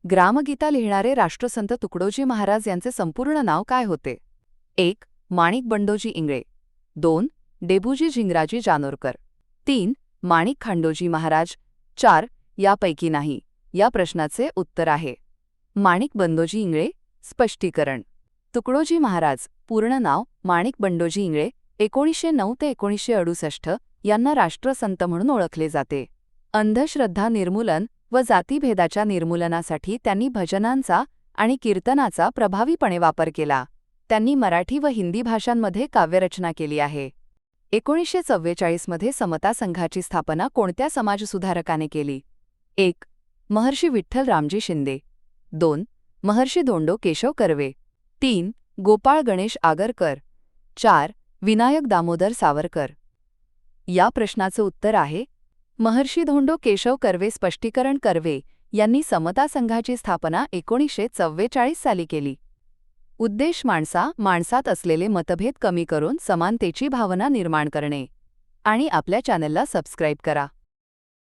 ग्रामगीता लिहिणारे राष्ट्रसंत तुकडोजी महाराज यांचे संपूर्ण नाव काय होते? 1. माणिक बंडोजी इंगळे. 2. डेबूजी झिंगराजी जानोरकर. 3. माणिक खांडोजी महाराज. 4. यापैकी नाही. या प्रश्नाचे उत्तर आहे माणिक बंडोजी इंगळे. स्पष्टीकरण. तुकडोजी महाराज, पूर्ण नाव माणिक बंडोजी इंगळे, 1909 ते 1968 यांना राष्ट्रसंत म्हणून ओळखले जाते. अंधश्रद्धा निर्मूलन व जातीभेदाच्या निर्मूलनासाठी त्यांनी भजनांचा आणि कीर्तनाचा प्रभावीपणे वापर केला. त्यांनी मराठी व हिंदी भाषांमध्ये काव्यरचना केली आहे. 1944 मध्ये समता संघाची स्थापना कोणत्या समाजसुधारकाने केली? 1. महर्षी विठ्ठल रामजी शिंदे. 2. महर्षी धोंडो केशव कर्वे. 3. गोपाळ गणेश आगरकर. 4. विनायक दामोदर सावरकर. या प्रश्नाचं उत्तर आहे महर्षी धोंडो केशव कर्वे. स्पष्टीकरण. कर्वे यांनी समता संघाची स्थापना 1944 साली केली. उद्देश माणसात असलेले मतभेद कमी करून समानतेची भावना निर्माण करणे. आणि आपल्या चॅनलला सबस्क्राईब करा.